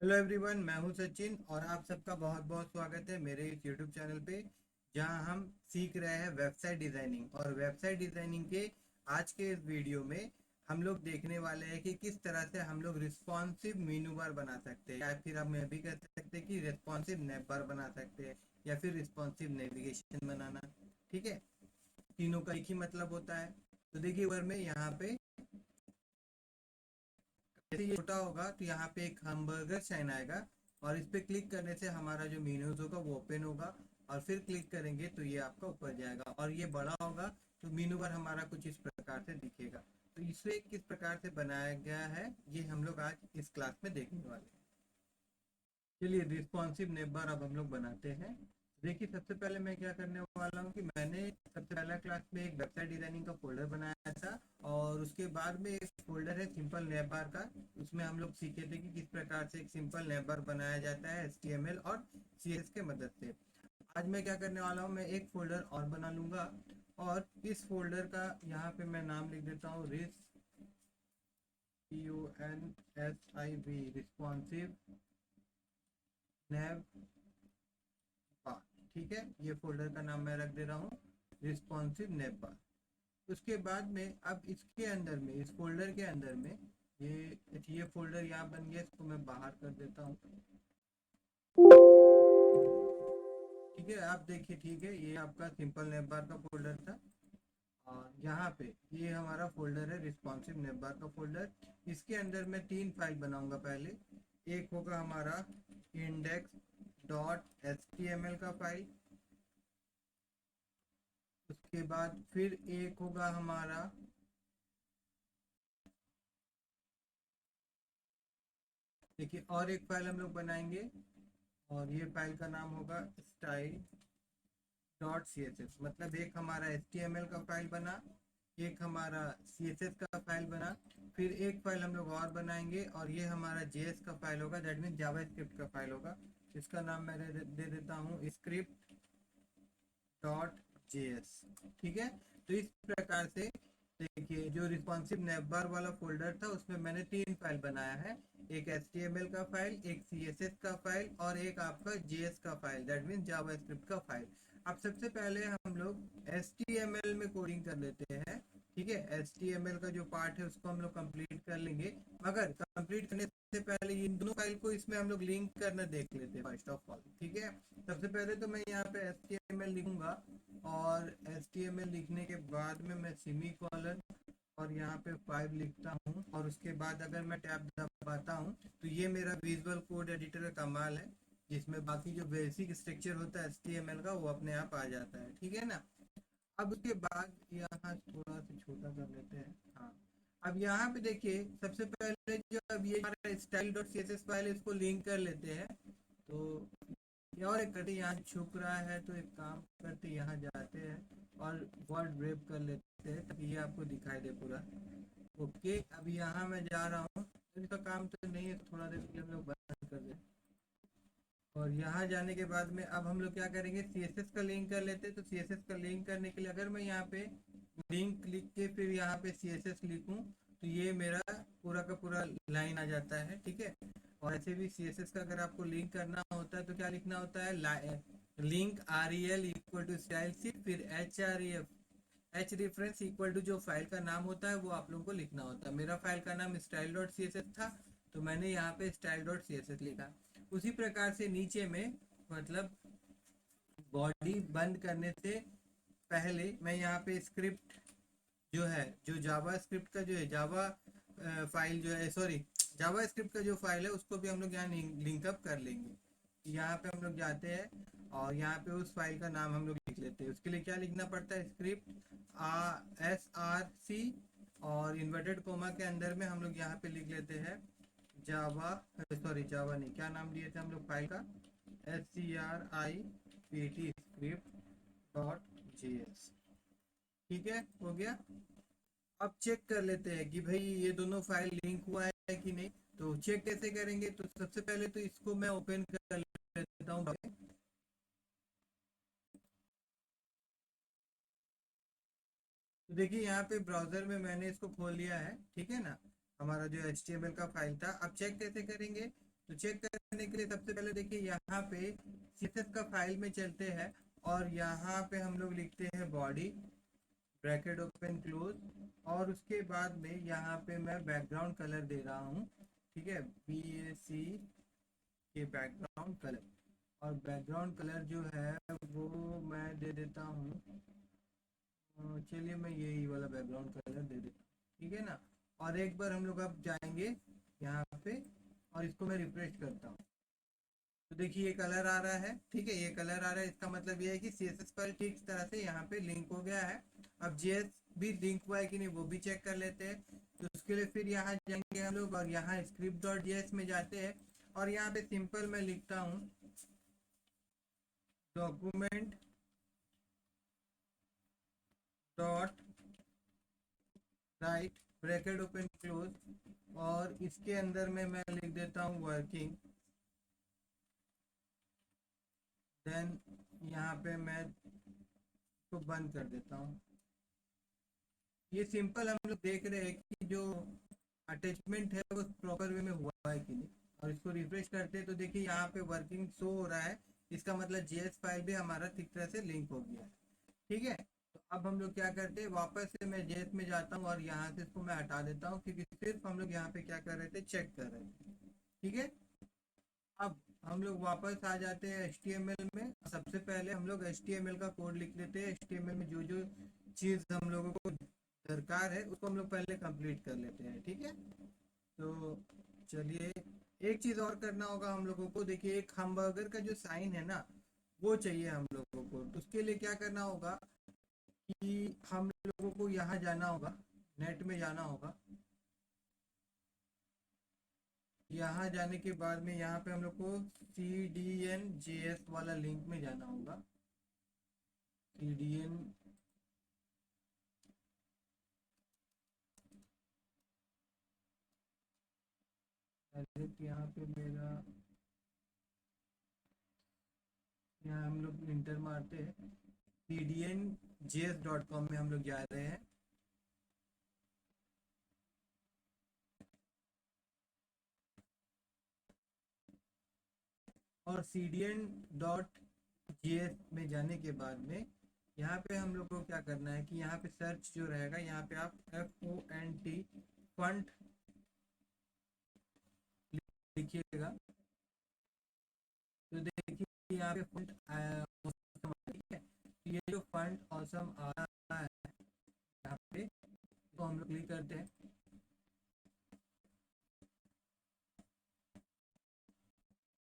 Hello everyone, मैं हूं सचिन और आप सबका बहुत बहुत स्वागत है मेरे इस यूट्यूब चैनल पे, जहां हम सीख रहे हैं वेबसाइट डिज़ाइनिंग। और वेबसाइट डिज़ाइनिंग के आज के इस वीडियो में हम लोग देखने वाले हैं कि किस तरह से हम लोग रिस्पॉन्सिव मेनू बार बना सकते हैं, या फिर हम यह भी कह सकते हैं कि रिस्पॉन्सिव नेव बार बना सकते हैं, या फिर रिस्पॉन्सिव नेविगेशन बनाना। ठीक है, तीनों का एक ही मतलब होता है। तो देखिए, ऊपर में यहाँ पे जैसे ये छोटा होगा तो यहाँ पे एक हमबर्गर साइन आएगा, और इस पे क्लिक करने से हमारा जो मेन्यूज होगा वो ओपन होगा, और फिर क्लिक करेंगे तो ये आपका ऊपर जाएगा। और ये बड़ा होगा तो मेनू बार हमारा कुछ इस प्रकार से दिखेगा। तो इसे किस प्रकार से बनाया गया है, ये हम लोग आज इस क्लास में देखने वाले हैं। चलिए, रिस्पॉन्सिव नेम बार अब हम लोग बनाते हैं। देखिए, सबसे पहले मैं क्या करने वाला हूँ कि मैंने सबसे पहला क्लास में एक वेबसाइट डिजाइनिंग का फोल्डर बनाया था, और उसके बाद में एक फोल्डर है सिंपल नेम बार का। उसमें हम लोग सीखे थे कि किस प्रकार से एक सिंपल नेम बार बनाया जाता है HTML और CSS के मदद से। आज मैं क्या करने वाला हूँ, मैं एक फोल्डर और बना लूंगा, और इस फोल्डर का यहाँ पे मैं नाम लिख देता हूँ रिस्पॉन्सिव नेव बार। ठीक है, ये फोल्डर का नाम मैं रख दे रहा हूँ रिस्पॉन्सिव नेव बार। उसके बाद में अब इसके अंदर में, इस फोल्डर के अंदर में, ये फोल्डर यहाँ बन गया, इसको मैं बाहर कर देता हूँ। ठीक है, आप देखिए, ठीक है, ये आपका सिंपल नेव बार का फोल्डर था। और यहाँ पे ये हमारा फोल्डर है रिस्पॉन्सिव नेव बार का फोल्डर। इसके अंदर मैं तीन फाइल बनाऊंगा। पहले एक होगा हमारा index.html का फाइल। उसके बाद फिर एक होगा हमारा, देखिए, और एक फाइल हम लोग बनाएंगे, और ये फाइल का नाम होगा style dot C S S. मतलब एक हमारा HTML का फाइल बना, एक हमारा CSS का फाइल बना, फिर एक फाइल हम लोग और बनाएंगे, और ये हमारा JS का फाइल होगा, दैट मीन जावा स्क्रिप्ट का फाइल होगा। इसका नाम मैं दे देता हूँ स्क्रिप्ट डॉट जेएस। ठीक है, तो इस प्रकार से देखिए, जो रिस्पॉन्सिव नेवर वाला फोल्डर था उसमें मैंने तीन फाइल बनाया है। एक HTML का फाइल, एक CSS का फाइल, और एक आपका JS का फाइल, दैट मीन जावास्क्रिप्ट का फाइल। अब सबसे पहले हम लोग HTML में कोडिंग कर लेते हैं। ठीक है, HTML का जो पार्ट है उसको हम लोग कंप्लीट कर लेंगे, मगर कंप्लीट करने से पहले इन दोनों फाइल को इसमें हम लोग लिंक करना देख लेते हैं फर्स्ट ऑफ ऑल। ठीक है, सबसे पहले तो मैं यहाँ पे HTML लिखूंगा, और HTML लिखने के बाद में मैं सेमी कॉलन और यहाँ पे 5 लिखता हूँ, और उसके बाद अगर मैं टैब दबाता हूँ तो ये मेरा विजुअल कोड एडिटर का कमाल है, जिसमें बाकी जो बेसिक स्ट्रक्चर होता है HTML का वो अपने आप आ जाता है। ठीक है ना। अब उसके बाद यहाँ थोड़ा सा छोटा कर लेते हैं। हाँ, अब यहाँ पे देखिए, सबसे पहले जो अब ये हमारा style dot C S S file है, इसको लिंक कर लेते हैं। तो ये और एक करते, यहाँ छुप रहा है तो एक काम करते, यहाँ जाते हैं और वर्ड रेप कर लेते हैं ताकि ये आपको दिखाई दे पूरा। ओके, अब यहाँ मैं जा रहा हूँ, इसका काम तो नहीं है, थोड़ा देर के लिए हम लोग बंद कर दें। और यहाँ जाने के बाद में अब हम लोग क्या करेंगे, CSS का लिंक कर लेते हैं। तो CSS का लिंक करने के लिए अगर मैं यहाँ पे लिंक लिख के फिर यहाँ पे CSS लिखूँ तो ये मेरा पूरा का पूरा लाइन आ जाता है। ठीक है, और ऐसे भी CSS का अगर आपको लिंक करना होता है तो क्या लिखना होता है, link REL equal to style C, फिर एच रेफरेंस इक्वल टू जो फाइल का नाम होता है वो आप लोगों को लिखना होता है। मेरा फाइल का नाम style dot C S S था, तो मैंने यहाँ पे style dot C S S लिखा। उसी प्रकार से नीचे में, मतलब बॉडी बंद करने से पहले मैं यहाँ पे स्क्रिप्ट जो है, जो जावा स्क्रिप्ट का जो है, जावा फाइल जो है, सॉरी, जावा स्क्रिप्ट का जो फाइल है उसको भी हम लोग यहाँ लिंकअप कर लेंगे। यहाँ पे हम लोग जाते हैं, और यहाँ पे उस फाइल का नाम हम लोग लिख लेते हैं। उसके लिए क्या लिखना पड़ता है, स्क्रिप्ट SRC, और इन्वर्टेड कोमा के अंदर में हम लोग यहाँ पे लिख लेते हैं जावा, सॉरी जावा नहीं, क्या नाम लिए थे हम लोग फाइल का, SCRIPT स्क्रिप्ट डॉट JS। ठीक है, हो गया। अब चेक कर लेते हैं कि भाई ये दोनों फाइल लिंक हुआ है कि नहीं। तो चेक कैसे करेंगे, तो सबसे पहले तो इसको मैं ओपन कर लेता हूँ। तो देखिए, यहाँ पे ब्राउजर में मैंने इसको खोल लिया है। ठीक है ना, हमारा जो HTML का फाइल था। अब चेक कैसे करेंगे, तो चेक करने के लिए सबसे पहले देखिए यहाँ पे CSS का फाइल में चलते हैं और यहाँ पे हम लोग लिखते हैं बॉडी ब्रैकेट ओपन क्लोज, और उसके बाद में यहाँ पे मैं बैकग्राउंड कलर दे रहा हूँ, ठीक है, BAC के बैकग्राउंड कलर। और बैकग्राउंड कलर जो है वो मैं दे देता हूँ, चलिए मैं यही वाला बैकग्राउंड कलर दे देता हूँ, ठीक है ना। और एक बार हम लोग अब जाएंगे यहाँ पे और इसको मैं रिफ्रेश करता हूँ, तो देखिए ये कलर आ रहा है, ठीक है, ये कलर आ रहा है। इसका मतलब ये है कि CSS फाइल ठीक तरह से यहाँ पे लिंक हो गया है। अब JS भी लिंक हुआ है कि नहीं वो भी चेक कर लेते हैं। तो उसके लिए फिर यहाँ जाएंगे हम लोग और यहाँ script.js में जाते हैं और यहाँ पे सिंपल मैं लिखता हूँ document dot right bracket open close, और इसके अंदर में मैं लिख देता हूँ वर्किंग, देन यहाँ पे मैं इसको बंद कर देता हूँ। ये सिंपल हम लोग देख रहे हैं कि जो अटैचमेंट है वो प्रॉपर वे में हुआ है कि नहीं। और इसको रिफ्रेश करते हैं तो देखिए यहाँ पे वर्किंग शो हो रहा है, इसका मतलब JS फाइल भी हमारा ठीक तरह से लिंक हो गया है, ठीक है। तो अब हम लोग क्या करते हैं, वापस से मैं JS में जाता हूँ और यहाँ से इसको मैं हटा देता हूँ क्योंकि सिर्फ हम लोग यहाँ पे क्या कर रहे थे, चेक कर रहे थे, ठीक है। अब हम लोग वापस आ जाते हैं HTML में। सबसे पहले हम लोग HTML का कोड लिख लेते हैं। HTML में जो जो चीज़ हम लोगों को दरकार है उसको हम लोग पहले कंप्लीट कर लेते हैं, ठीक है। तो चलिए एक चीज़ और करना होगा हम लोगों को, देखिए एक हमबर्गर का जो साइन है ना वो चाहिए हम लोगों को। तो उसके लिए क्या करना होगा कि हम लोगों को यहाँ जाना होगा, नेट में जाना होगा। यहाँ जाने के बाद में यहाँ पे हम लोग को CDN.js वाला लिंक में जाना होगा। CDN यहाँ पे मेरा, यहाँ हम लोग इंटर मारते हैं cdnjs.com में हम लोग जा रहे हैं। और cdn.js में जाने के बाद में यहाँ पे हम लोग को क्या करना है कि यहाँ पे सर्च जो रहेगा यहाँ पे आप FONT फंट लिखिएगा। तो देखिए यहाँ पे फंट आया, ठीक है। तो ये जो फंट ऑसम आ रहा है यहाँ पे, तो हम लोग क्लिक करते हैं।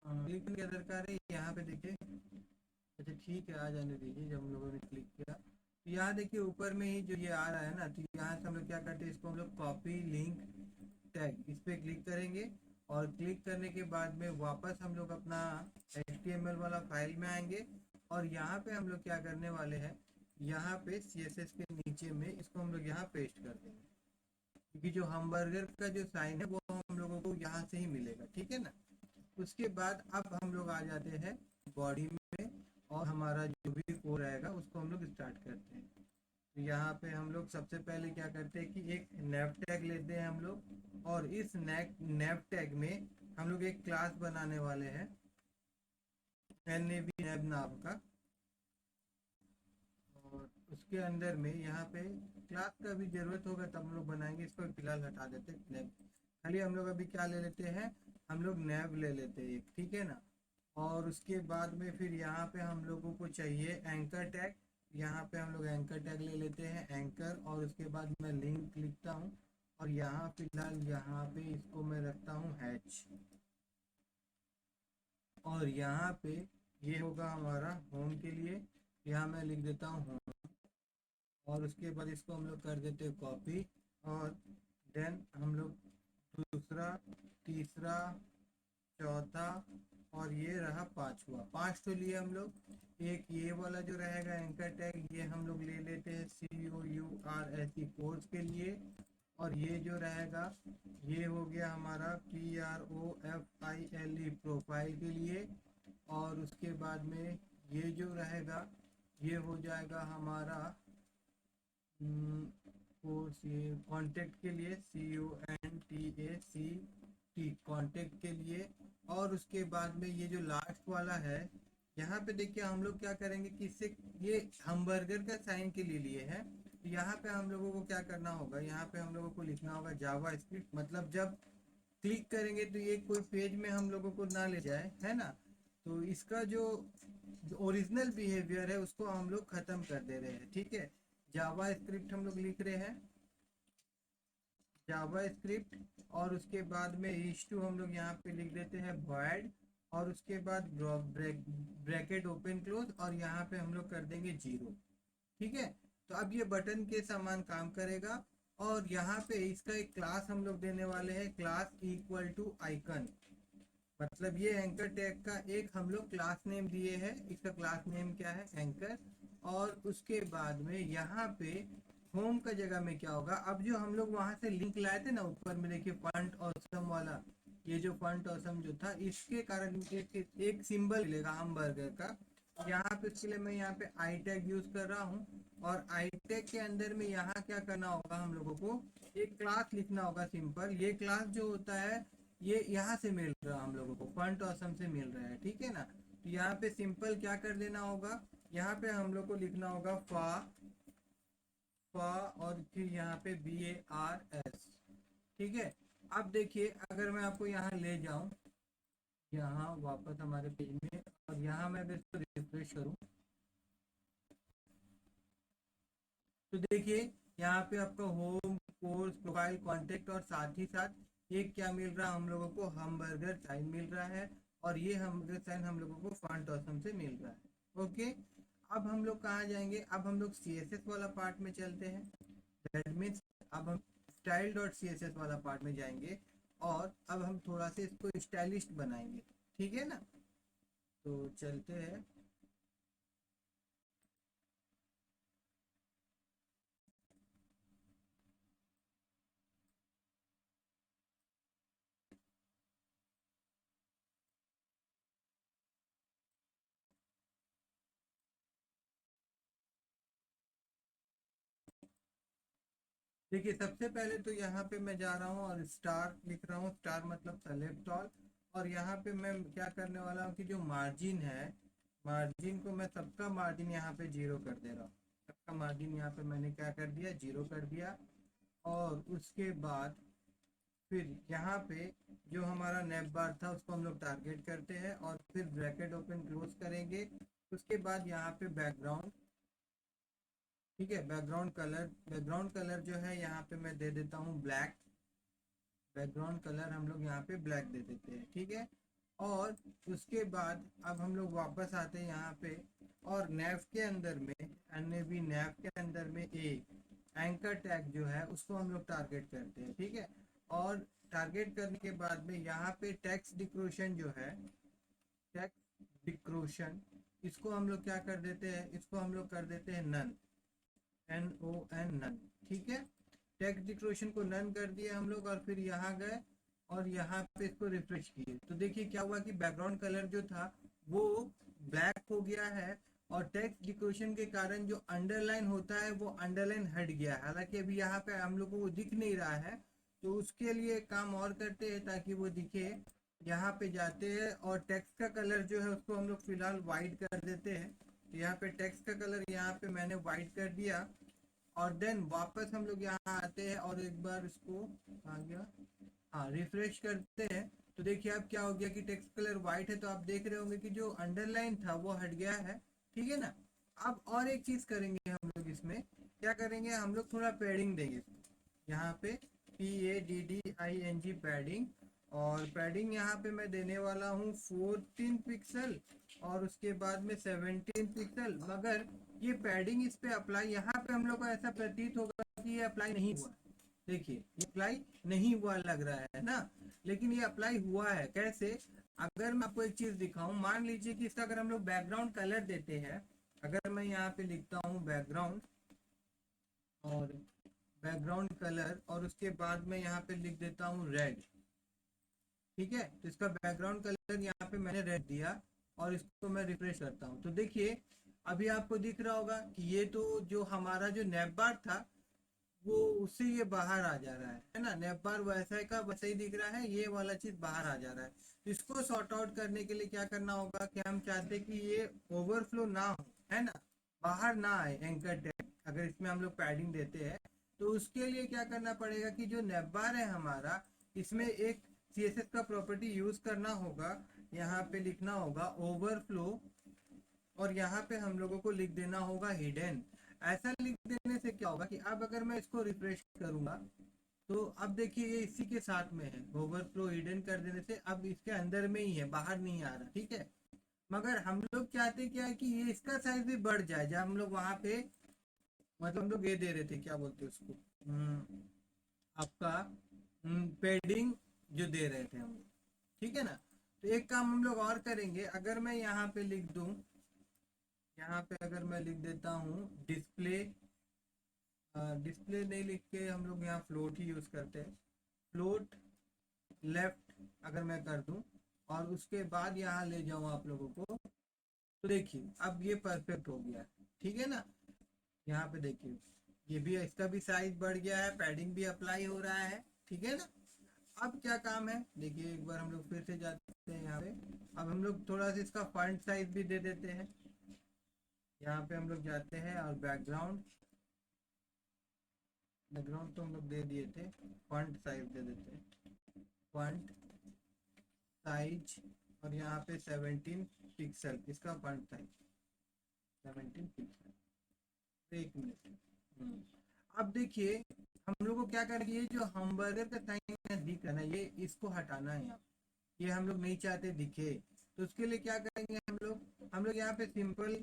क्लिक करने के दरकार है यहाँ पे देखिए, अच्छा ठीक है आ जाने दीजिए। जब हम लोगों ने क्लिक किया तो यहाँ देखिए ऊपर में ही जो ये आ रहा है ना, तो यहाँ से हम लोग क्या करते हैं, इसको हम लोग कॉपी लिंक टैग इस पर क्लिक करेंगे। और क्लिक करने के बाद में वापस हम लोग अपना HTML वाला फाइल में आएंगे और यहाँ पे हम लोग क्या करने वाले हैं, यहाँ पे CSS के नीचे में इसको हम लोग यहाँ पेस्ट कर देंगे क्योंकि जो हमबर्गर का जो साइन है वो हम लोगों को यहाँ से ही मिलेगा, ठीक है ना। उसके बाद अब हम लोग आ जाते हैं बॉडी में और हमारा जो भी कोड रहेगा उसको हम लोग स्टार्ट करते हैं। तो यहाँ पे हम लोग सबसे पहले क्या करते हैं कि एक नैव टैग लेते हैं हम लोग, और इस नैव टैग में हम लोग एक क्लास बनाने वाले हैं NAV नैव नाम का। और उसके अंदर में यहाँ पे क्लास का भी जरूरत होगा तब हम लोग बनाएंगे, इसको फिलहाल हटा देते हैं। खाली हम लोग अभी क्या ले लेते हैं, हम लोग नैव ले लेते हैं एक, ठीक है ना। और उसके बाद में फिर यहाँ पे हम लोगों को चाहिए एंकर टैग। यहाँ पे हम लोग एंकर टैग ले लेते हैं एंकर, और उसके बाद मैं लिंक लिखता हूँ और यहाँ फिलहाल यहाँ पे इसको मैं रखता हूँ हैच। और यहाँ पे ये होगा हमारा होम के लिए, यहाँ मैं लिख देता हूँ होम। और उसके बाद इसको हम लोग कर देते हैं कॉपी, और देन हम लोग दूसरा, तीसरा, चौथा और ये रहा पांचवा, पांच तो लिए हम लोग। एक ये वाला जो रहेगा एंकर टैग ये हम लोग ले लेते हैं COURSE कोर्स के लिए। और ये जो रहेगा ये हो गया हमारा PROFILE प्रोफाइल के लिए। और उसके बाद में ये जो रहेगा ये हो जाएगा हमारा कोर्स, ये कॉन्टेक्ट के लिए CONTACT कॉन्टेक्ट के लिए। और उसके बाद में ये जो लास्ट वाला है, यहाँ पे देखिए हम लोग क्या करेंगे कि इससे ये हम बर्गर का साइन के लिए लिए हैं। तो यहाँ पे हम लोगों को क्या करना होगा, यहाँ पे हम लोगों को लिखना होगा जावा स्क्रिप्ट, मतलब जब क्लिक करेंगे तो ये कोई पेज में हम लोगों को ना ले जाए, है ना। तो इसका जो ओरिजिनल बिहेवियर है उसको हम लोग खत्म कर दे रहे हैं, ठीक है। जावा स्क्रिप्ट हम लोग लिख रहे हैं, जावा स्क्रिप्ट, और उसके बाद में इश2 हम लोग यहाँ पे लिख देते हैं void, और उसके बाद ब्रैकेट ओपन क्लोज, और यहाँ पे हम लोग कर देंगे 0, ठीक है। तो अब ये बटन के समान काम करेगा। और यहाँ पे इसका एक क्लास हम लोग देने वाले हैं, क्लास इक्वल टू आइकन, मतलब ये एंकर टैग का एक हम लोग क्लास नेम दिए हैं, इसका क्लास नेम क्या है, एंकर। और उसके बाद में यहाँ पे होम का जगह में क्या होगा, अब जो हम लोग वहां से लिंक लाए थे ना ऊपर में, देखिए फंट ऑसम वाला, ये जो फंट ऑसम जो था, इसके कारण एक सिंबल मिलेगा हम बर्गर का। यहाँ पे इसके लिए मैं यहाँ पे आई टैग यूज कर रहा हूँ, और आई टैग के अंदर में यहाँ क्या करना होगा, हम लोगों को एक क्लास लिखना होगा सिंपल। ये क्लास जो होता है ये यहाँ से मिल रहा है हम लोगों को, फंट ऑसम से मिल रहा है, ठीक है ना। तो यहाँ पे सिंपल क्या कर देना होगा, यहाँ पे हम लोग को लिखना होगा फा फा, और फिर यहाँ पे BARS, ठीक है। अब देखिए अगर मैं आपको यहाँ ले जाऊं, यहाँ वापस हमारे पेज में, और यहाँ मैं अगर इसको रिफ्रेश करूं, तो देखिए यहाँ पे आपका होम, कोर्स, प्रोफाइल, कांटेक्ट, और साथ ही साथ ये क्या मिल रहा है हम लोगों को, हमबर्गर साइन मिल रहा है। और ये हमबर्गर साइन हम लोगों को फॉन्ट ऑसम से मिल रहा है, ओके। अब हम लोग कहाँ जाएंगे, अब हम लोग CSS वाला पार्ट में चलते हैं। दैट मीन्स अब हम स्टाइल डॉट CSS वाला पार्ट में जाएंगे, और अब हम थोड़ा सा इसको स्टाइलिश बनाएंगे, ठीक है ना। तो चलते हैं। देखिए सबसे पहले तो यहाँ पे मैं जा रहा हूँ और स्टार लिख रहा हूँ, स्टार मतलब सेलेक्ट ऑल। और यहाँ पे मैं क्या करने वाला हूँ कि जो मार्जिन है, मार्जिन को मैं सबका मार्जिन यहाँ पे 0 कर दे रहा हूँ। सबका मार्जिन यहाँ पे मैंने क्या कर दिया, 0 कर दिया। और उसके बाद फिर यहाँ पे जो हमारा नेप बार था उसको हम लोग टारगेट करते हैं, और फिर ब्रैकेट ओपन क्लोज करेंगे। उसके बाद यहाँ पे बैकग्राउंड, ठीक है, बैकग्राउंड कलर, बैकग्राउंड कलर जो है यहाँ पे मैं दे देता हूँ ब्लैक। बैकग्राउंड कलर हम लोग यहाँ पे ब्लैक दे देते हैं, ठीक है। और उसके बाद अब हम लोग वापस आते हैं यहाँ पे, और नैव के अंदर में, NAV नैव के अंदर में एंकर टैग जो है उसको हम लोग टारगेट करते हैं, ठीक है। और टारगेट करने के बाद में यहाँ पे टेक्स्ट डिक्रोशन जो है, टेक्स्ट डिक्रोशन, इसको हम लोग क्या कर देते हैं, इसको हम लोग कर देते हैं नन, NON नन, ठीक है। टेक्स्ट डिक्लोरेशन को नन कर दिया हम लोग, और फिर यहाँ गए और यहाँ पे इसको रिफ्रेश किए, तो देखिए क्या हुआ कि बैकग्राउंड कलर जो था वो ब्लैक हो गया है। और टेक्स्ट डिक्लोरेशन के कारण जो अंडरलाइन होता है वो अंडरलाइन हट गया है, हालांकि अभी यहाँ पे हम लोगों को दिख नहीं रहा है। तो उसके लिए काम और करते हैं ताकि वो दिखे, यहाँ पे जाते हैं और टेक्स्ट का कलर जो है उसको हम लोग फिलहाल वाइट कर देते हैं। तो यहाँ पे टेक्स्ट का कलर यहाँ पे मैंने वाइट कर दिया, और देन वापस हम लोग यहाँ आते हैं और एक बार इसको, आ गया, हाँ, रिफ्रेश करते हैं। तो देखिए अब क्या हो गया कि टेक्स्ट कलर वाइट है, तो आप देख रहे होंगे कि जो अंडरलाइन था वो हट गया है, ठीक है ना। अब और एक चीज करेंगे हम लोग, इसमें क्या करेंगे, हम लोग थोड़ा पैडिंग देंगे यहाँ पे, PADDING पैडिंग। और पैडिंग यहाँ पे मैं देने वाला हूँ 14 पिक्सल, और उसके बाद में 17 पिक्सल। मगर ये पैडिंग इस पे अप्लाई, यहाँ पे हम लोग को ऐसा प्रतीत होगा कि ये अप्लाई नहीं हुआ, देखिए ये अप्लाई नहीं हुआ लग रहा है ना, लेकिन ये अप्लाई हुआ है। कैसे, अगर मैं आपको एक चीज दिखाऊं, मान लीजिए कि इसका अगर हम लोग बैकग्राउंड कलर देते हैं, अगर मैं यहाँ पे लिखता हूँ बैकग्राउंड, और बैकग्राउंड कलर, और उसके बाद में यहाँ पे लिख देता हूँ रेड, ठीक है। तो इसका बैकग्राउंड कलर यहाँ पे मैंने रेड दिया, और इसको मैं रिफ्रेश करता हूँ, तो देखिए अभी आपको दिख रहा होगा कि ये तो जो हमारा जो नैप बार था वो उससे ये बाहर आ जा रहा है ना, नेप बार वैसा का वैसा ही दिख रहा है, ये वाला चीज बाहर आ जा रहा है। इसको सॉर्ट आउट करने के लिए क्या करना होगा कि हम चाहते हैं कि ये ओवरफ्लो ना हो, है ना, बाहर ना आए एंकर टैग अगर इसमें हम लोग पैडिंग देते हैं। तो उसके लिए क्या करना पड़ेगा कि जो नेप बार है हमारा, इसमें एक सीएसएस का प्रॉपर्टी यूज करना होगा। यहाँ पे लिखना होगा ओवरफ्लो, और यहाँ पे हम लोगों को लिख देना होगा हिडन। ऐसा लिख देने से क्या होगा कि अब अगर मैं इसको रिफ्रेश करूंगा तो अब देखिए ये इसी के साथ में है, ओवरफ्लो हिडन कर देने से अब इसके अंदर में ही है, बाहर नहीं आ रहा, ठीक है। मगर हम लोग चाहते क्या है कि ये इसका साइज भी बढ़ जाए, जब हम लोग वहां पे मतलब हम लोग ये दे रहे थे, क्या बोलते हैं उसको, आपका पेडिंग जो दे रहे थे हम लोग, ठीक है ना। तो एक काम हम लोग और करेंगे, अगर मैं यहाँ पे लिख दूं, यहाँ पे अगर मैं लिख देता हूँ डिस्प्ले, डिस्प्ले नहीं लिख के हम लोग यहाँ फ्लोट ही यूज करते हैं, फ्लोट लेफ्ट अगर मैं कर दूं और उसके बाद यहाँ ले जाऊं आप लोगों को, तो देखिए अब ये परफेक्ट हो गया है, ठीक है ना। यहाँ पे देखिए ये भी, इसका भी साइज बढ़ गया है, पैडिंग भी अप्लाई हो रहा है, ठीक है ना। अब क्या काम है, देखिए एक बार हम लोग फिर से जाते हैं यहाँ पे। अब हम लोग थोड़ा सा इसका फॉन्ट साइज भी दे देते हैं, यहाँ पे हम लोग जाते हैं और बैकग्राउंड, बैकग्राउंड तो हम लोग दे दिए थे, फॉन्ट साइज दे देते हैं, फॉन्ट साइज, और यहाँ पे 17 पिक्सल इसका फॉन्ट साइज, 17 पिक्सल। एक मिनट, अब देखिए हम लोग को क्या करना है, ये जो हमबर्गर का साइन दिख रहा है ना, ये इसको हटाना है यहाँ, ये हम लोग नहीं चाहते दिखे। तो उसके लिए क्या करेंगे हम लोग यहाँ पे सिंपल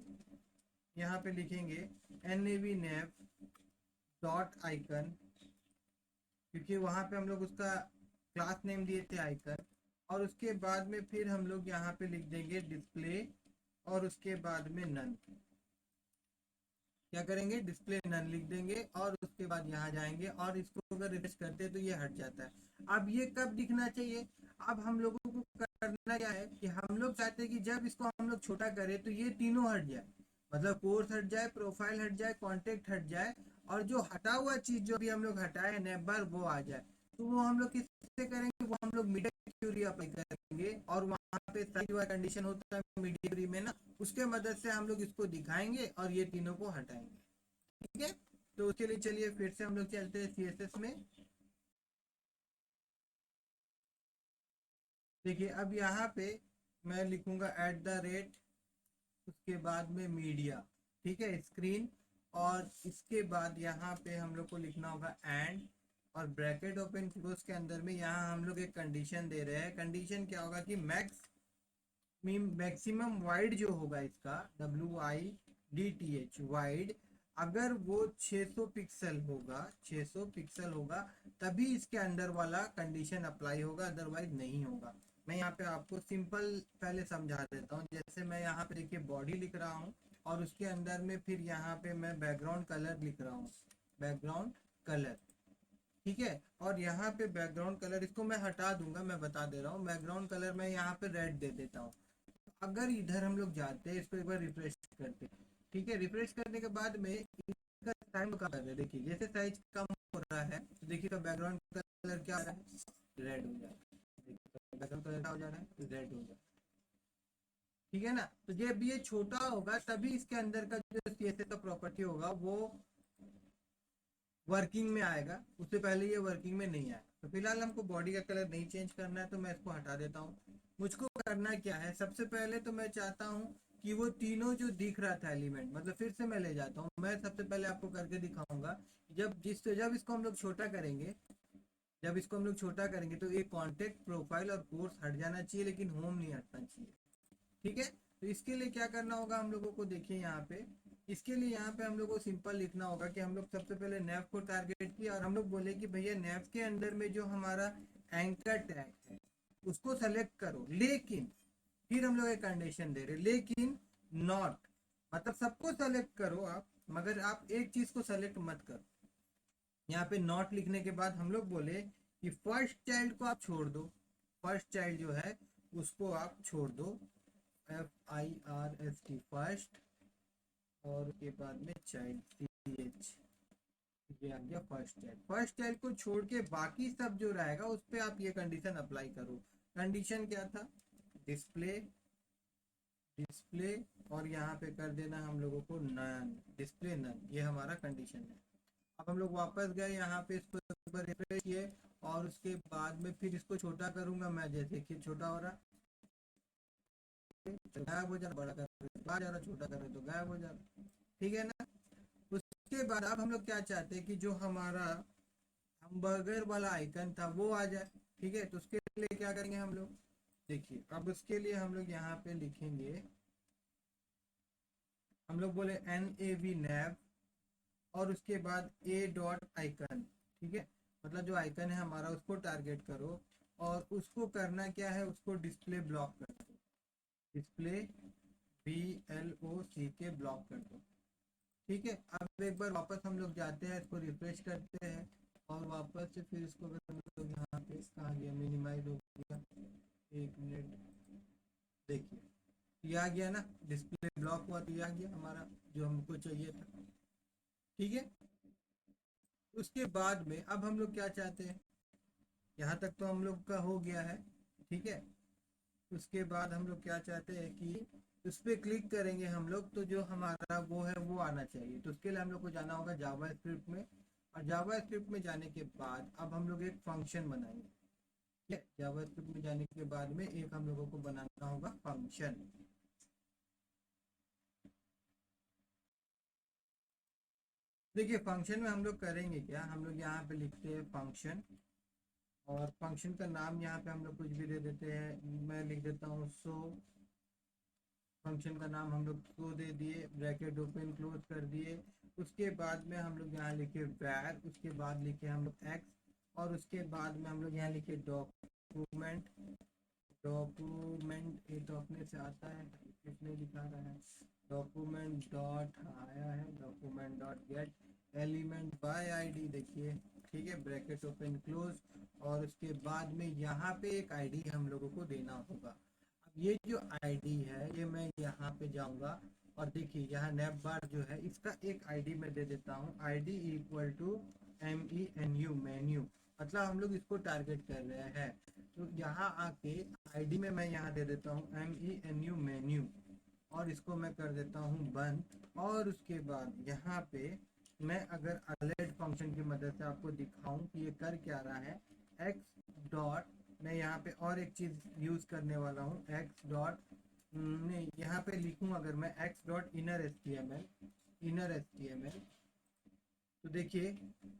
यहाँ पे लिखेंगे nav nav डॉट आइकन, क्योंकि वहां पे हम लोग उसका क्लास नेम दिए थे आइकन, और उसके बाद में फिर हम लोग यहाँ पे लिख देंगे डिस्प्ले, और उसके बाद में नन, क्या करेंगे डिस्प्ले नन लिख देंगे, और उसके बाद यहाँ जाएंगे और इसको अगर रिफ्रेश करते हैं तो ये हट जाता है। अब ये कब दिखना चाहिए, अब हम लोगों को करना क्या है कि हम लोग चाहते हैं कि जब इसको हम लोग छोटा करें तो ये तीनों हट जाए, मतलब कोर्स हट जाए, प्रोफाइल हट जाए, कॉन्टेक्ट हट जाए, और जो हटा हुआ चीज जो भी हम लोग हटाए नेप बार वो आ जाए। तो वो हम लोग किससे करेंगे, वो हम लोग मीडिया क्यूरी अप्लाई करेंगे, और वहाँ पे साइज वाला कंडीशन होता है मीडिया क्यूरी में ना, उसके मदद से हम लोग इसको दिखाएंगे और ये तीनों को हटाएंगे, ठीक है। तो उसके लिए चलिए फिर से हम लोग चलते हैं सीएसएस में। देखिए अब यहाँ पे मैं लिखूंगा @ उसके बाद में मीडिया, ठीक है, स्क्रीन, और इसके बाद यहाँ पे हम लोग को लिखना होगा एंड, और ब्रैकेट ओपन क्लोज के अंदर में यहाँ हम लोग एक कंडीशन दे रहे हैं। कंडीशन क्या होगा कि मैक्सिमम वाइड जो होगा इसका, WIDTH वाइड, अगर वो 600 पिक्सल होगा, 600 पिक्सल होगा, तभी इसके अंदर वाला कंडीशन अप्लाई होगा, अदरवाइज नहीं होगा। मैं यहाँ पे आपको सिंपल पहले समझा देता हूँ। जैसे मैं यहाँ पे देखिए बॉडी लिख रहा हूँ, और उसके अंदर में फिर यहाँ पे मैं बैकग्राउंड कलर लिख रहा हूँ, बैकग्राउंड कलर, ठीक है। और यहाँ पे बैकग्राउंड कलर इसको मैं हटा दूंगा, मैं बता दे रहा हूँ, बैकग्राउंड कलर मैं यहाँ पे रेड दे देता हूँ। अगर इधर हम लोग जाते हैं, इसको एक बार रिफ्रेश करते हैं, ठीक है। रिफ्रेश करने के बाद में इसका टाइम कम कर रहे हैं, देखिए जैसे साइज कम हो रहा है तो देखिए तो बैकग्राउंड कलर क्या हो रहा है, रेड हो जा रहा है, बैकग्राउंड कलर क्या हो जा रहा है, रेड हो जा रहा है, ठीक है ना। तो जब ये छोटा होगा तभी इसके अंदर का जो सीएसएस का प्रॉपर्टी होगा वो वर्किंग में आएगा, उससे पहले ये वर्किंग में नहीं आएगा। तो फिलहाल हमको बॉडी का कलर नहीं चेंज करना है, तो मैं इसको हटा देता हूँ। मुझको करना क्या है, सबसे पहले तो मैं चाहता हूँ कि वो तीनों जो दिख रहा था एलिमेंट, मतलब फिर से मैं ले जाता हूँ, मैं सबसे पहले आपको करके दिखाऊंगा। जब इसको हम लोग छोटा करेंगे, जब इसको हम लोग छोटा करेंगे तो एक कॉन्टेक्ट, प्रोफाइल और कोर्स हट जाना चाहिए, लेकिन होम नहीं हटना चाहिए, ठीक है। तो इसके लिए क्या करना होगा हम लोगों को, देखिए यहाँ पे, इसके लिए यहाँ पे हम लोग को सिंपल लिखना होगा कि हम लोग सबसे पहले नैव को टारगेट किया, और हम लोग बोले कि भैया नैव के अंदर में जो हमारा एंकर टैग है उसको सेलेक्ट करो, लेकिन फिर हम लोग एक कंडीशन दे रहे, लेकिन नॉट, मतलब सबको सेलेक्ट करो आप, मगर आप एक चीज को सेलेक्ट मत करो। यहाँ पे नॉट लिखने के बाद हम लोग बोले कि फर्स्ट चाइल्ड को आप छोड़ दो, फर्स्ट चाइल्ड जो है उसको आप छोड़ दो, FIRST फर्स्ट, और के बाद में चाइल्ड CH, ये आ गया फर्स्ट चाइल्ड। फर्स्ट चाइल्ड को छोड़ के बाकी सब जो रहेगा उस पे आप ये कंडीशन अप्लाई करो। कंडीशन क्या था? डिस्प्ले, डिस्प्ले, और यहाँ पे कर देना हम लोगों को नन, डिस्प्ले नन, ये हमारा कंडीशन है। अब हम लोग वापस गए यहाँ पे, इसको एक बार रिफ्रेश किए और उसके बाद में फिर इसको छोटा करूंगा मैं, जैसे कि छोटा हो रहा तो गायब हो जा रहा, बड़ा कर रहा जा रहा, छोटा कर रहे तो गायब हो जा रहा, ठीक है ना। उसके बाद अब हम लोग क्या चाहते हैं कि जो हमारा हमबर्गर वाला आइकन था वो आ जाए, ठीक है। तो उसके लिए क्या करेंगे हम लोग, देखिए अब उसके लिए हम लोग यहाँ पे लिखेंगे, हम लोग बोले nav और उसके बाद a डॉट आइकन, ठीक है। मतलब जो आइकन है हमारा उसको टारगेट करो और उसको करना क्या है, उसको डिस्प्ले ब्लॉक कर दो, डिस्प्ले BLOCK ब्लॉक कर दो, ठीक है। अब एक बार वापस हम लोग जाते हैं, इसको रिफ्रेश करते हैं और वापस से फिर इसको हम लोग यहाँ पे कहाँ गया, मिनिमाइज हो गया, एक मिनट, देखिए ये आ गया ना, डिस्प्ले ब्लॉक हुआ तो ये आ गया हमारा जो हमको चाहिए था, ठीक है। उसके बाद में अब हम लोग क्या चाहते हैं, यहाँ तक तो हम लोग का हो गया है, ठीक है। उसके बाद हम लोग क्या चाहते हैं कि उस पर क्लिक करेंगे हम लोग तो जो हमारा वो है वो आना चाहिए। तो उसके लिए हम लोग को जाना होगा जावा स्क्रिप्ट में, और जावा स्क्रिप्ट में जाने के बाद अब हम लोग एक फंक्शन बनाएंगे, ठीक है। जावा स्क्रिप्ट में जाने के बाद में एक हम लोगों को बनाना होगा फंक्शन। देखिए फंक्शन में हम लोग करेंगे क्या, हम लोग यहाँ पे लिखते हैं फंक्शन, और फंक्शन का नाम यहाँ पे हम लोग कुछ भी दे देते हैं, मैं लिख देता हूँ सो। फंक्शन का नाम हम लोग सो दे दिए, ब्रैकेट ओपन क्लोज कर दिए। उसके बाद में हम लोग यहाँ लिखे var, उसके बाद लिखे हम लोग x, और उसके बाद में हम लोग यहाँ लिखे डॉक्यूमेंट, डॉक्यूमेंट ये तो अपने से आता है, किसने दिखा रहा है, डॉक्यूमेंट डॉट आया है, document dot gate element by ID, देखिए ठीक है, ब्रैकेट ओपन क्लोज। और उसके बाद में यहाँ पे एक आईडी हम लोगों को देना होगा। अब ये जो आईडी है ये मैं यहाँ पे जाऊँगा और देखिए यहाँ नैप बार जो है इसका एक आईडी मैं दे देता हूँ, ID equal to MENU, menu, मतलब हम लोग इसको टारगेट कर रहे हैं। तो यहाँ आके आईडी में मैं यहाँ दे देता हूँ MENU, मेन्यू, और इसको मैं कर देता हूँ बंद। और उसके बाद यहाँ पे मैं अगर अलर्ट फंक्शन की मदद से आपको दिखाऊं कि ये कर क्या रहा है, x डॉट, मैं यहाँ पे और एक चीज़ यूज़ करने वाला हूँ, x डॉट, नहीं यहाँ पे लिखूँ अगर मैं x dot inner H T M L, तो देखिए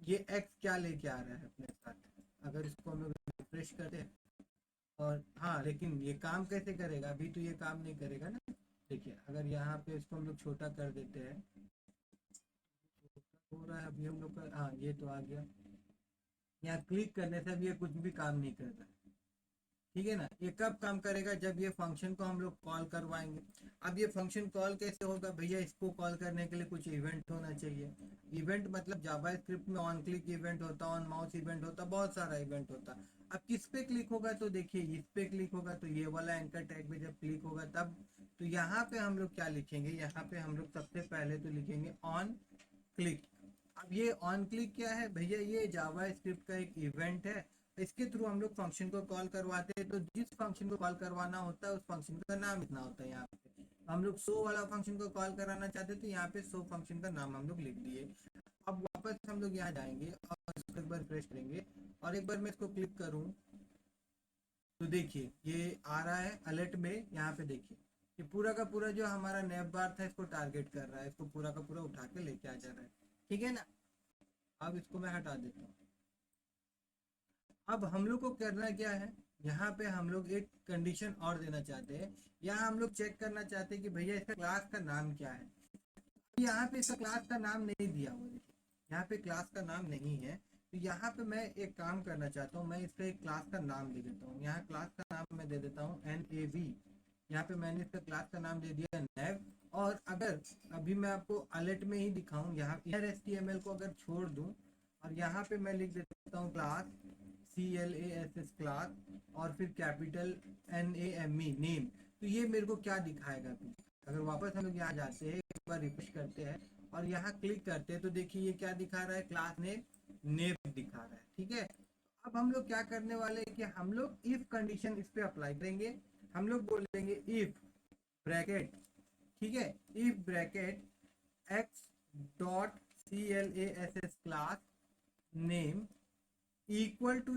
ये x क्या लेके आ रहा है अपने साथ। अगर इसको हम लोग रिफ्रेश करते हैं, और हाँ लेकिन ये काम कैसे करेगा, अभी तो ये काम नहीं करेगा ना। देखिए अगर यहाँ पे इसको हम लोग छोटा कर देते हैं, हो रहा है अभी हम लोग का, हाँ ये तो आ गया, यहाँ क्लिक करने से अब ये कुछ भी काम नहीं करता, ठीक है ना। ये कब काम करेगा, जब ये फंक्शन को हम लोग कॉल करवाएंगे। अब ये फंक्शन कॉल कैसे होगा भैया, इसको कॉल करने के लिए कुछ इवेंट होना चाहिए। इवेंट मतलब जावा स्क्रिप्ट में ऑन क्लिक इवेंट होता, ऑन माउस इवेंट होता, बहुत सारा इवेंट होता। अब किस पे क्लिक होगा, तो देखिए इस पे क्लिक होगा तो ये वाला एंकर टैग पे जब क्लिक होगा तब, तो यहाँ पे हम लोग क्या लिखेंगे, यहाँ पे हम लोग सबसे पहले तो लिखेंगे ऑन क्लिक। अब ये ऑन क्लिक क्या है भैया, ये जावा स्क्रिप्ट का एक इवेंट है, इसके थ्रू हम लोग फंक्शन को कॉल करवाते हैं। तो जिस फंक्शन को कॉल करवाना होता है उस फंक्शन का नाम इतना होता है। यहाँ पे हम लोग शो वाला फंक्शन को कॉल कराना चाहते तो यहाँ पे शो फंक्शन का नाम हम लोग लिख दिए। अब वापस हम लोग यहाँ जाएंगे और इसको एक बार रिफ्रेश करेंगे, और एक बार मैं इसको क्लिक करूँ तो देखिए ये आ रहा है अलर्ट में, यहाँ पे देखिए ये पूरा का पूरा जो हमारा नैप बार था इसको टारगेट कर रहा है, इसको पूरा का पूरा उठा के लेके आ जा रहा है, ठीक है ना। अब इसको मैं हटा देता हूँ। अब हम लोग को करना क्या है, यहाँ पे हम लोग एक कंडीशन और देना चाहते हैं। यहाँ हम लोग चेक करना चाहते हैं कि भैया इसका क्लास का नाम क्या है। यहाँ पे इसका क्लास का नाम नहीं दिया हुआ, देखिए यहाँ पे क्लास का नाम नहीं है। तो यहाँ पे मैं एक काम करना चाहता हूँ, मैं इसका एक क्लास का नाम दे देता हूँ। यहाँ क्लास का नाम मैं दे देता हूँ NAV। यहाँ पे मैंने इसका क्लास का नाम दे दिया nav। और अगर अभी मैं आपको अलर्ट में ही दिखाऊं, यहाँ इनर HTML को अगर छोड़ दूं और यहाँ पे मैं लिख देता हूँ क्लास CLASS क्लास, और फिर कैपिटल NAME नेम, तो ये मेरे को क्या दिखाएगा। अगर वापस हम लोग यहाँ जाते हैं, एक बार रिफ्रेश करते हैं और यहाँ क्लिक करते हैं तो देखिए ये क्या दिखा रहा है, क्लास नेम नेम दिखा रहा है। ठीक है, अब हम लोग क्या करने वाले हैं कि हम लोग इफ कंडीशन इस पे अप्लाई करेंगे। हम लोग बोलेंगे इफ ब्रैकेट, ठीक है, if bracket x dot CLASS class name equal to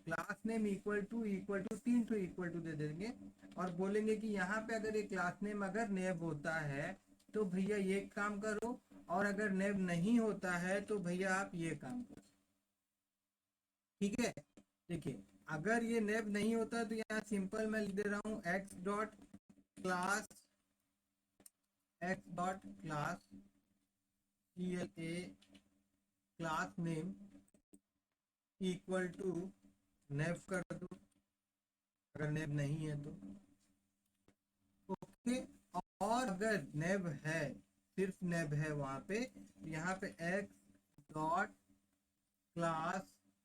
class name equal to 3 तो इक्वल टू दे देंगे और बोलेंगे कि यहाँ पे अगर ये क्लास नेम अगर नेब होता है तो भैया ये काम करो, और अगर नेब नहीं होता है तो भैया आप ये काम करो। ठीक है, देखिए अगर ये नेब नहीं होता तो यहाँ सिंपल मैं लिख दे रहा हूँ x.class CLA class name equal to नेब कर दो, अगर नेब नहीं है तो ओके। और अगर नेब है, सिर्फ नेब है वहां पे, तो यहाँ पे x dot class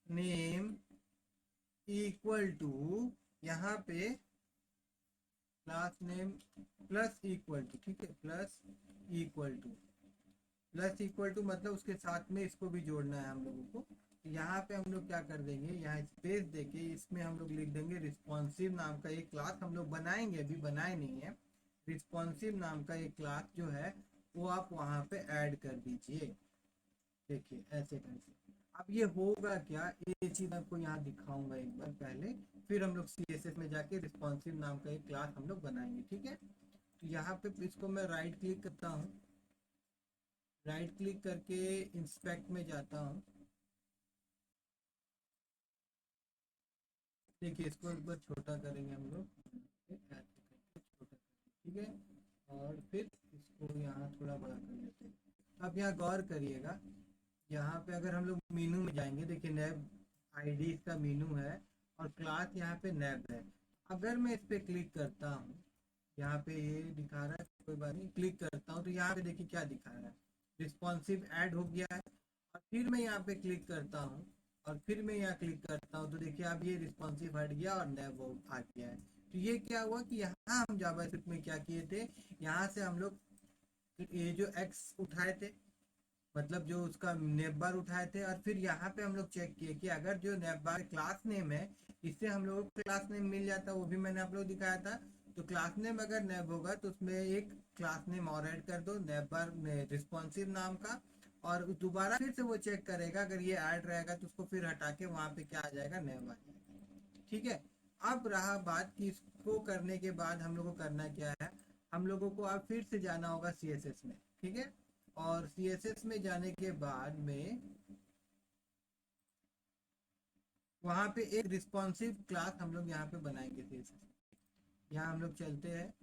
name equal to, यहाँ पे class name plus equal to, ठीक है, प्लस इक्वल टू मतलब उसके साथ में इसको भी जोड़ना है हम लोगों को। यहाँ पे हम लोग क्या कर देंगे, यहाँ स्पेस देके इसमें हम लोग लिख देंगे रिस्पॉन्सिव नाम का एक क्लास हम लोग बनाएंगे, अभी बनाए नहीं है। रिस्पॉन्सिव नाम का एक क्लास जो है वो आप वहाँ पे ऐड कर दीजिए। देखिए ऐसे करके अब ये होगा क्या, ये चीज़ आपको यहाँ दिखाऊंगा एक बार पहले, फिर हम लोग CSS में जाके रिस्पॉन्सिव नाम का एक क्लास हम लोग बनाएंगे। ठीक है, तो यहाँ पे इसको मैं राइट क्लिक करता हूँ, राइट क्लिक करके इंस्पेक्ट में जाता हूँ। देखिए इसको एक बार छोटा करेंगे हम लोग, छोटा, ठीक है, और फिर इसको यहाँ थोड़ा बड़ा कर लेते हैं। अब यहाँ गौर करिएगा, यहाँ पे अगर हम लोग मीनू में जाएंगे, देखिए नैब आईडी का मीनू है और क्लास यहाँ पे नैब है। अगर मैं इस पे क्लिक करता हूँ, यहाँ पे ये दिखा रहा है, कोई बात नहीं, क्लिक करता हूँ तो यहाँ पे देखिए क्या दिखा रहा है, रिस्पॉन्सिव ऐड हो गया है। और फिर मैं यहाँ पे क्लिक करता हूँ और फिर मैं यहाँ क्लिक करता हूँ तो देखिए अब ये रिस्पॉन्सिव हट गया और नैब आ गया है। तो ये क्या हुआ कि यहाँ हम जावास्क्रिप्ट में क्या किए थे, यहाँ से हम लोग ये जो एक्स उठाए थे, मतलब जो उसका नेम बार उठाए थे, और फिर यहाँ पे हम लोग चेक किए कि अगर जो नेम बार क्लास नेम है इससे हम लोग को क्लास नेम मिल जाता, वो भी मैंने आप लोग दिखाया था। तो क्लास नेम अगर नेब होगा तो उसमें एक क्लास नेम और ऐड कर दो नेब बार रिस्पॉन्सिव नाम का, और दोबारा फिर से वो चेक करेगा, अगर ये ऐड रहेगा तो उसको फिर हटा के वहाँ पे क्या आ जाएगा, नेब आ जाएगा। ठीक है, अब रहा बात कि इसको करने के बाद हम लोग को करना क्या है, हम लोगों को अब फिर से जाना होगा CSS में। ठीक है, और CSS में जाने के बाद में वहाँ पे एक रिस्पॉन्सिव क्लास हम लोग यहाँ पे बनाएंगे CSS। यहाँ हम लोग चलते हैं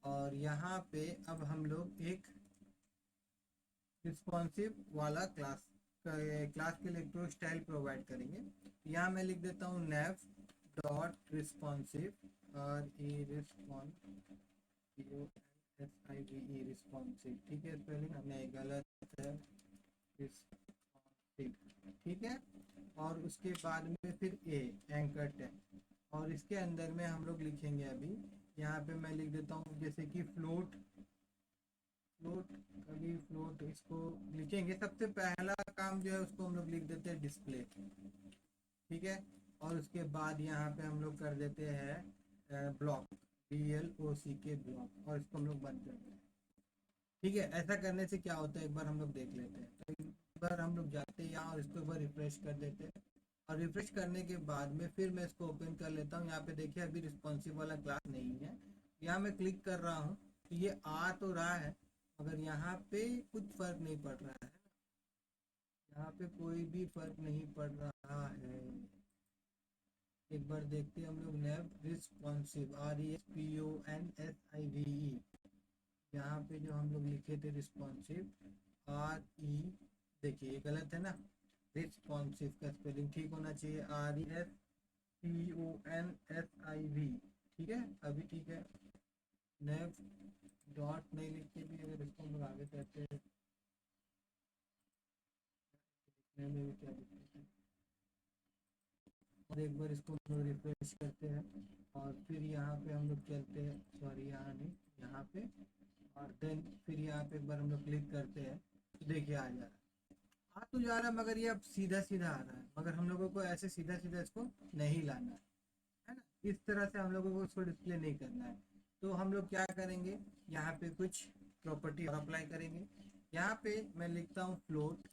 और यहाँ पे अब हम लोग एक रिस्पॉन्सिव वाला क्लास के लिए एक स्टाइल प्रोवाइड करेंगे। यहाँ मैं लिख देता हूँ nav डॉट रिस्पॉन्सिव और ए रिस्पॉन्सिव, ठीक है, स्पेलिंग हमने गलत है, ठीक है। और उसके बाद में फिर एंकर टैग, और इसके अंदर में हम लोग लिखेंगे अभी, यहाँ पे मैं लिख देता हूँ जैसे कि फ्लोट, अभी फ्लोट इसको लिखेंगे, सबसे पहला काम जो है उसको हम लोग लिख देते हैं डिस्प्ले। ठीक है, और उसके बाद यहाँ पे हम लोग कर देते हैं ब्लॉक, BLOCK ब्लॉक, और इसको हम लोग बंद करते हैं। ठीक है, ऐसा करने से क्या होता है एक बार हम लोग देख लेते हैं। तो एक बार हम लोग जाते हैं यहाँ और इसको एक बार रिफ्रेश कर देते हैं, और रिफ्रेश करने के बाद में फिर मैं इसको ओपन कर लेता हूँ। यहाँ पे देखिए अभी रिस्पॉन्सिव वाला क्लास नहीं है, यहाँ मैं क्लिक कर रहा हूँ तो ये आ तो रहा है, मगर यहाँ पे कुछ फर्क नहीं पड़ रहा है, यहाँ पे कोई भी फर्क नहीं पड़ रहा है। एक बार देखते हैं हम लोग, नैब रिस्पॉन्सिव RESPONSIVE, यहाँ पे जो हम लोग लिखे थे रिस्पॉन्सिव RE, देखिए ये गलत है ना, रिस्पॉन्सिव का स्पेलिंग ठीक होना चाहिए RESPONSIV। ठीक है, अभी ठीक है। नेव डॉट नहीं लिख के भी अगर इसको हम लोग आगे करते हैं, में भी क्या दिक्कत है। और एक बार इसको रिफ्रेश करते हैं और फिर यहाँ पे हम लोग चलते हैं, सॉरी यहाँ नहीं, यहाँ पे, और देन फिर यहाँ पे एक बार हम लोग क्लिक करते हैं तो देखिए आ जा रहा है, आ तो जा रहा है, मगर ये अब सीधा सीधा आ रहा है, मगर हम लोगों को ऐसे सीधा सीधा इसको नहीं लाना है ना, इस तरह से हम लोगों को इसको डिस्प्ले नहीं करना है। तो हम लोग क्या करेंगे, यहाँ पे कुछ प्रॉपर्टी और अप्लाई करेंगे। यहाँ पे मैं लिखता हूँ फ्लोट,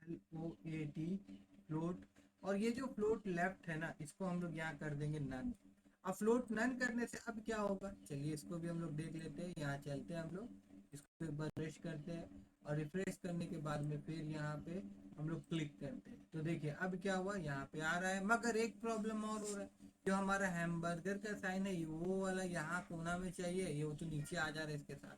FLOAT, फ्लोट। और ये जो फ्लोट लेफ्ट है ना, इसको हम लोग यहाँ कर देंगे नन। अब फ्लोट नन करने से अब क्या होगा, चलिए इसको भी हम लोग देख लेते हैं। यहाँ चलते हैं हम लोग, इसको एक बार रिफ्रेश करते हैं, और रिफ्रेश करने के बाद में फिर यहाँ पे हम लोग क्लिक करते हैं। तो देखिए अब क्या हुआ, यहाँ पे आ रहा है, मगर एक प्रॉब्लम और हो रहा है। जो हमारा हैमबर्गर का साइन है वो वाला यहाँ कोना में चाहिए, ये वो तो नीचे आ जा रहा है इसके साथ।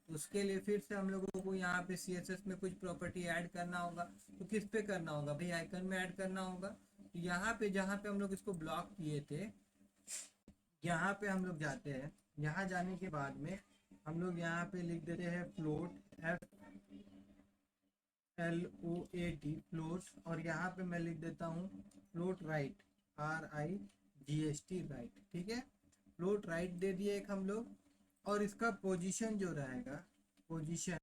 तो उसके लिए फिर से हम लोगों को यहाँ पे CSS में कुछ प्रॉपर्टी ऐड करना होगा। तो किस पे करना होगा भाई, आइकन में ऐड करना होगा। तो यहाँ पे जहाँ पे हम लोग इसको ब्लॉक किए थे, यहाँ पे हम लोग जाते हैं। यहाँ जाने के बाद में हम लोग यहाँ पे लिख देते हैं फ्लोट, FLOAT, फ्लोट। और यहाँ पे मैं लिख देता हूँ फ्लोट राइट, RIGST, राइट। ठीक है, फ्लोट राइट दे दिए एक हम लोग। और इसका पोजीशन जो रहेगा, पोजीशन,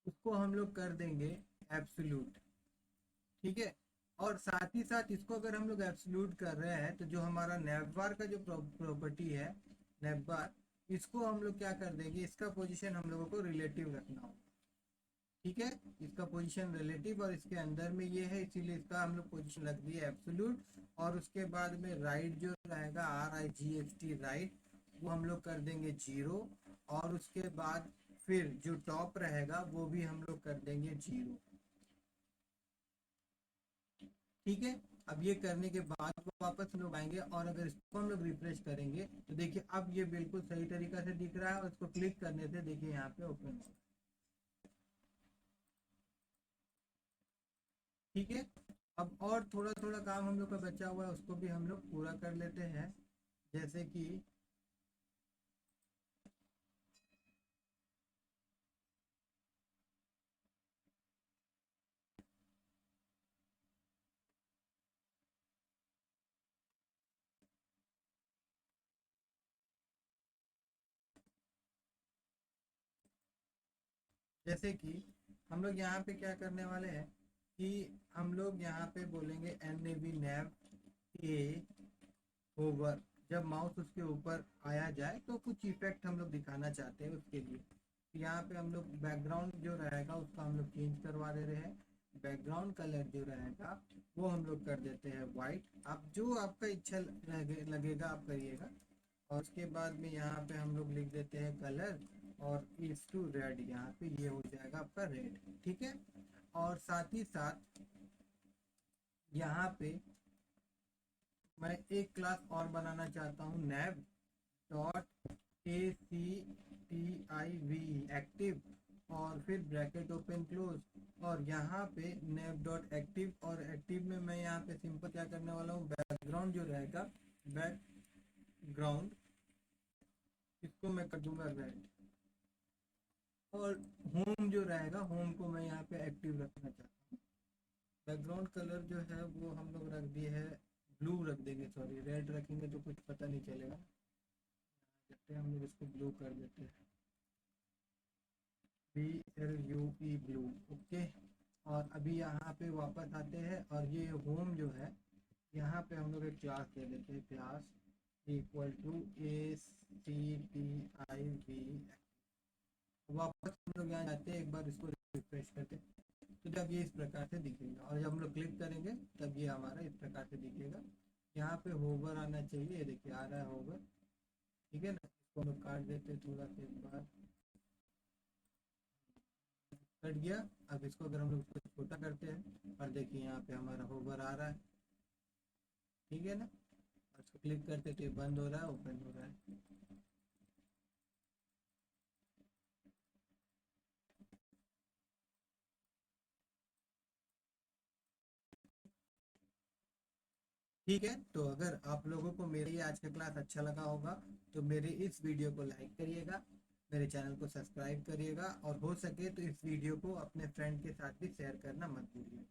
उसको हम लोग कर देंगे एब्सोल्यूट। ठीक है, और साथ ही साथ इसको अगर हम लोग एब्सोल्यूट कर रहे हैं, तो जो हमारा नेवबार का जो प्रॉपर्टी है, नेवबार, इसको हम लोग क्या कर देंगे, इसका पोजीशन हम लोगों को रिलेटिव रखना होगा। ठीक है, इसका पोजीशन रिलेटिव, और इसके अंदर में ये है, इसीलिए इसका हम लोग पोजीशन रख दिए एब्सोल्यूट। और उसके बाद में राइट जो रहेगा, RIGST, राइट, वो हम लोग कर देंगे 0। और उसके बाद फिर जो टॉप रहेगा वो भी हम लोग कर देंगे 0। ठीक है, अब ये करने के बाद वापस हम लोग आएंगे, और अगर इसको हम लोग रिफ्रेश करेंगे तो देखिए अब ये बिल्कुल सही तरीका से दिख रहा है। और इसको क्लिक करने से देखिए यहाँ पे ओपन हो। ठीक है, अब और थोड़ा थोड़ा काम हम लोग का बचा हुआ है, उसको भी हम लोग पूरा कर लेते हैं। जैसे कि जैसे कि हम लोग यहाँ पे क्या करने वाले हैं कि हम लोग यहाँ पे बोलेंगे NAV nav a होवर। जब माउस उसके ऊपर आया जाए तो कुछ इफेक्ट हम लोग दिखाना चाहते हैं उसके लिए। तो यहाँ पे हम लोग बैकग्राउंड जो रहेगा उसका हम लोग चेंज करवा दे रहे हैं। बैकग्राउंड कलर जो रहेगा वो हम लोग कर देते हैं वाइट। आप जो आपका इच्छा लगेगा आप करिएगा। और उसके बाद में यहाँ पे हम लोग लिख देते हैं कलर, और इज टू रेड, यहाँ पे ये हो जाएगा आपका रेड। ठीक है, और साथ ही साथ यहाँ पे मैं एक क्लास और बनाना चाहता हूँ, nav डॉट ACTIV, एक्टिव, और फिर ब्रैकेट ओपन क्लोज। और यहाँ पे nav डॉट एक्टिव, और एक्टिव में मैं यहाँ पे सिंपल क्या करने वाला हूँ, बैकग्राउंड जो रहेगा, बैकग्राउंड, इसको मैं कर दूंगा रेड। और होम जो रहेगा, होम को मैं यहाँ पे एक्टिव रखना चाहता हूँ। बैकग्राउंड कलर जो है वो हम लोग रख दिए है, ब्लू रख देंगे, सॉरी रेड रखेंगे तो कुछ पता नहीं चलेगा। कहते हैं हम लोग इसको ब्लू कर देते हैं, BLUE, ब्लू। ओके, और अभी यहाँ पे वापस आते हैं, और ये होम जो है, यहाँ पे हम लोग एक क्लास दे देते हैं, क्लास इक्वल टू ACTIV। वापस हम लोग यहाँ जाते हैं, एक बार इसको रिफ्रेश करते हैं। तो जब ये इस प्रकार से दिखेगा, और जब हम लोग क्लिक करेंगे तब ये हमारा इस प्रकार से दिखेगा। यहाँ पे होवर आना चाहिए, ये देखिए आ रहा है होवर। ठीक है ना, इसको हम लोग काट देते हैं थोड़ा सा, एक बार कट गया। अब इसको अगर हम लोग इसको छोटा करते हैं, और देखिए यहाँ पे हमारा होवर आ रहा है। ठीक है ना, और इसको क्लिक करते तो ये बंद हो रहा है, ओपन हो रहा है। ठीक है, तो अगर आप लोगों को मेरी आज का क्लास अच्छा लगा होगा तो मेरे इस वीडियो को लाइक करिएगा, मेरे चैनल को सब्सक्राइब करिएगा, और हो सके तो इस वीडियो को अपने फ्रेंड के साथ भी शेयर करना मत भूलिए।